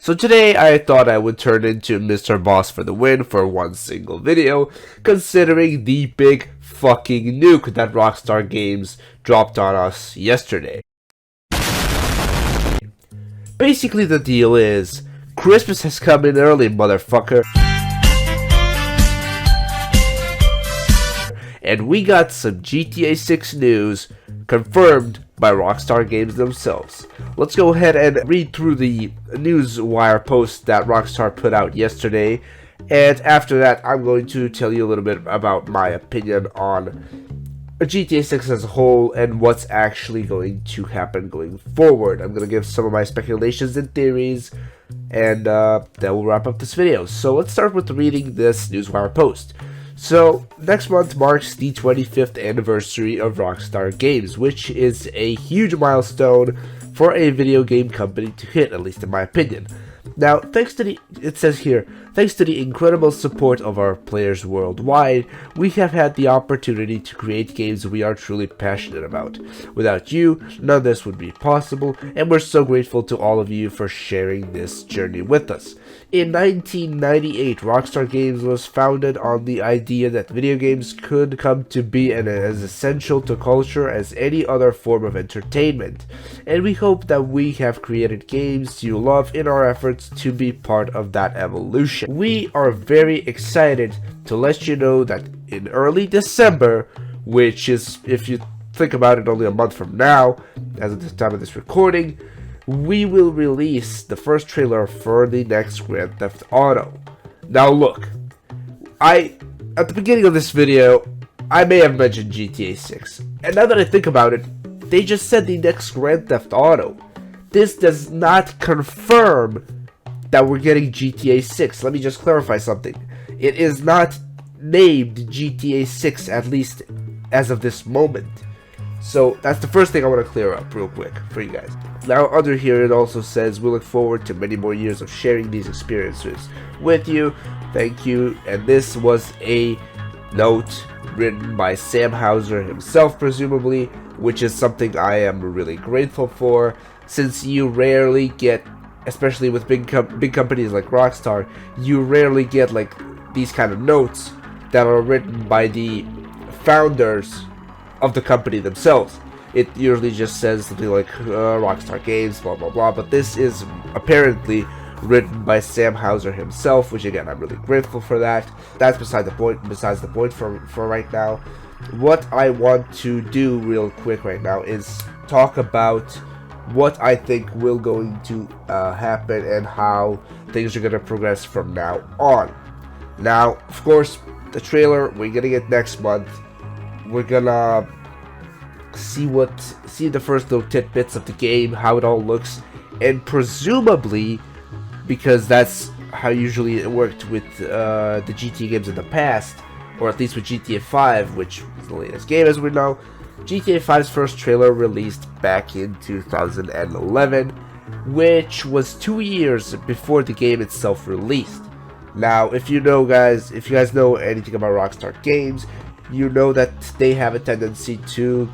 So today I thought I would turn into Mr. Boss for the win for one single video, considering the big fucking nuke that Rockstar Games dropped on us yesterday. Basically the deal is, Christmas has come in early, motherfucker. And we got some GTA 6 news confirmed by Rockstar Games themselves. Let's go ahead and read through the newswire post that Rockstar put out yesterday, and after that I'm going to tell you a little bit about my opinion on GTA 6 as a whole and what's actually going to happen going forward. I'm going to give some of my speculations and theories, and that will wrap up this video. So let's start with reading this newswire post. So, next month marks the 25th anniversary of Rockstar Games, which is a huge milestone for a video game company to hit, at least in my opinion. Now, thanks to the incredible support of our players worldwide, we have had the opportunity to create games we are truly passionate about. Without you, none of this would be possible, and we're so grateful to all of you for sharing this journey with us. In 1998, Rockstar Games was founded on the idea that video games could come to be as essential to culture as any other form of entertainment, and we hope that we have created games you love in our efforts to be part of that evolution. We are very excited to let you know that in early December, which is, if you think about it, only a month from now, as of the time of this recording, we will release the first trailer for the next Grand Theft Auto. Now look, at the beginning of this video, I may have mentioned GTA 6, and now that I think about it, they just said the next Grand Theft Auto. This does not confirm that we're getting GTA 6. Let me just clarify something. It is not named GTA 6, at least as of this moment. So that's the first thing I want to clear up real quick for you guys. Now under here it also says, we look forward to many more years of sharing these experiences with you. Thank you. And this was a note written by Sam Houser himself, presumably, which is something I am really grateful for, since you rarely get, especially with big companies like Rockstar, you rarely get like these kind of notes that are written by the founders of the company themselves. It usually just says something like Rockstar Games, blah blah blah, but this is apparently written by Sam Houser himself, which again, I'm really grateful for that. That's besides the point for right now. What I want to do real quick right now is talk about what I think will going to happen and how things are going to progress from now on. Now, of course, the trailer, we're going to get next month. We're going to see the first little tidbits of the game, how it all looks, and presumably, because that's how usually it worked with the GTA games in the past, or at least with GTA 5, which is the latest game as we know, GTA 5's first trailer released back in 2011, which was 2 years before the game itself released. Now, if you guys know anything about Rockstar Games, you know that they have a tendency to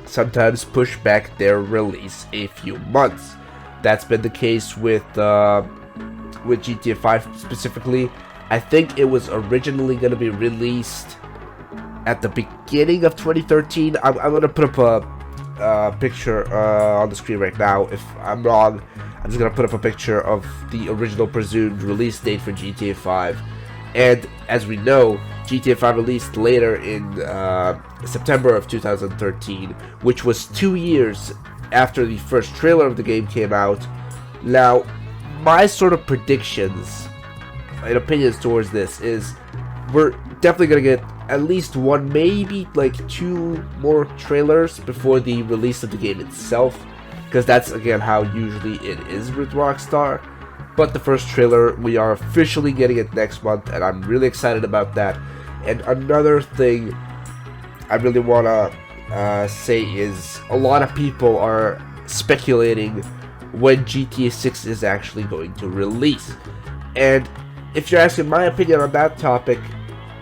sometimes push back their release a few months. That's been the case with GTA 5 specifically. I think it was originally going to be released at the beginning of 2013. I'm going to put up a picture on the screen right now. If I'm wrong, I'm just going to put up a picture of the original presumed release date for GTA 5. And as we know, GTA 5 released later in September of 2013, which was 2 years after the first trailer of the game came out. Now, my sort of predictions and opinions towards this is we're definitely going to get at least one, maybe like two more trailers before the release of the game itself, because that's again how usually it is with Rockstar. But the first trailer, we are officially getting it next month, and I'm really excited about that. And another thing I really want to say is a lot of people are speculating when GTA 6 is actually going to release. And if you're asking my opinion on that topic,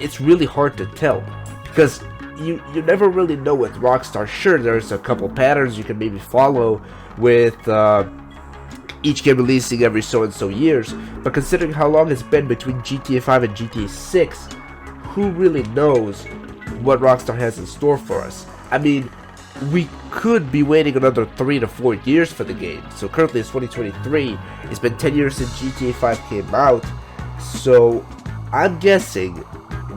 it's really hard to tell, because you never really know with Rockstar. Sure, there's a couple patterns you can maybe follow with each game releasing every so and so years, but considering how long it's been between GTA 5 and GTA 6, who really knows what Rockstar has in store for us? I mean, we could be waiting another 3 to 4 years for the game. So currently it's 2023. It's been 10 years since GTA 5 came out. So I'm guessing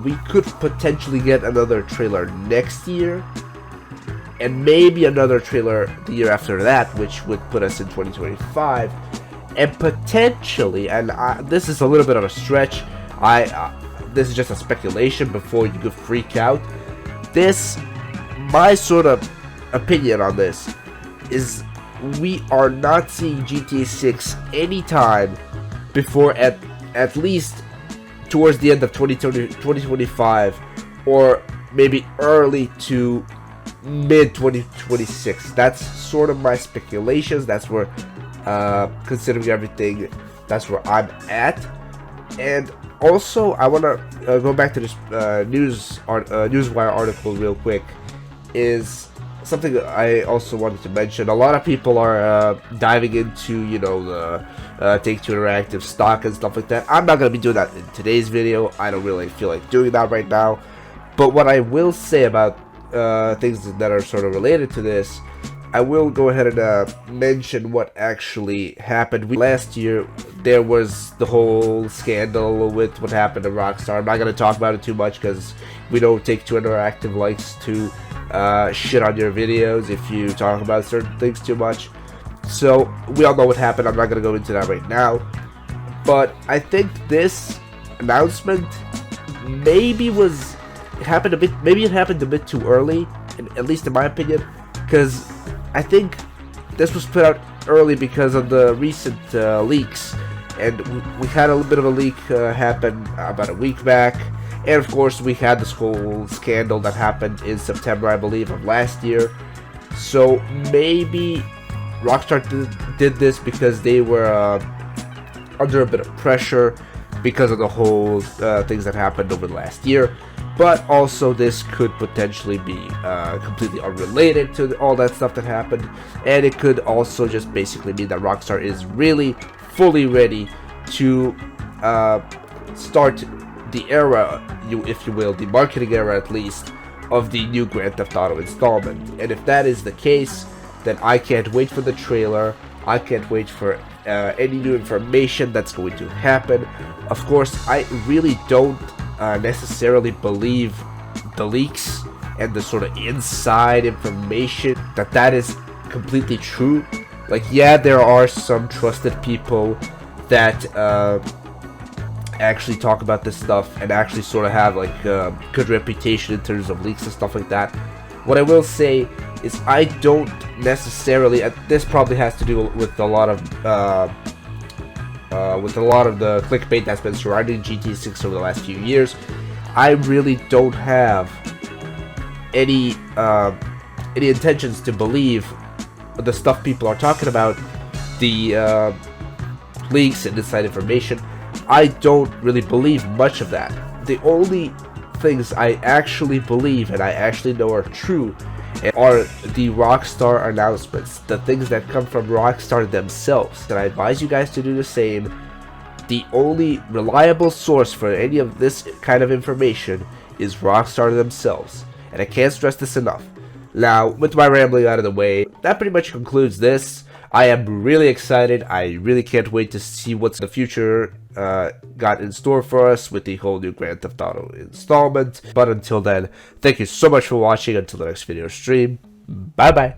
we could potentially get another trailer next year, and maybe another trailer the year after that, which would put us in 2025. And potentially, and this is a little bit of a stretch, this is just a speculation before you could freak out. My sort of opinion on this is we are not seeing GTA 6 anytime before at least towards the end of 2025, or maybe early to mid 2026. That's sort of my speculations. That's where, considering everything, that's where I'm at. And also, I want to go back to this Newswire article real quick. Is something that I also wanted to mention. A lot of people are diving into, the Take-Two Interactive stock and stuff like that. I'm not going to be doing that in today's video. I don't really feel like doing that right now. But what I will say about things that are sort of related to this, I will go ahead and mention what actually happened. Last year, there was the whole scandal with what happened to Rockstar. I'm not going to talk about it too much because we know Take-Two Interactive likes to shit on your videos if you talk about certain things too much. So we all know what happened. I'm not going to go into that right now. But I think this announcement maybe it happened a bit too early, at least in my opinion, because I think this was put out early because of the recent leaks, and we had a little bit of a leak happen about a week back, and of course we had this whole scandal that happened in September, I believe, of last year. So maybe Rockstar did this because they were under a bit of pressure because of the whole things that happened over the last year. But also, this could potentially be completely unrelated to all that stuff that happened. And it could also just basically mean that Rockstar is really fully ready to start the era, if you will, the marketing era at least, of the new Grand Theft Auto installment. And if that is the case, then I can't wait for the trailer. I can't wait for any new information that's going to happen. Of course, I really don't necessarily believe the leaks and the sort of inside information that is completely true. Like, yeah, there are some trusted people that actually talk about this stuff and actually sort of have like a good reputation in terms of leaks and stuff like that. What I will say is I don't necessarily, this probably has to do with a lot of the clickbait that's been surrounding GTA 6 over the last few years. I really don't have any intentions to believe the stuff people are talking about, the leaks and inside information. I don't really believe much of that. The only things I actually believe and I actually know are true are the Rockstar announcements, the things that come from Rockstar themselves. And I advise you guys to do the same. The only reliable source for any of this kind of information is Rockstar themselves, and I can't stress this enough. Now, with my rambling out of the way, that pretty much concludes this. I am really excited. I really can't wait to see what's the future got in store for us with the whole new Grand Theft Auto installment. But until then, thank you so much for watching. Until the next video stream, bye bye.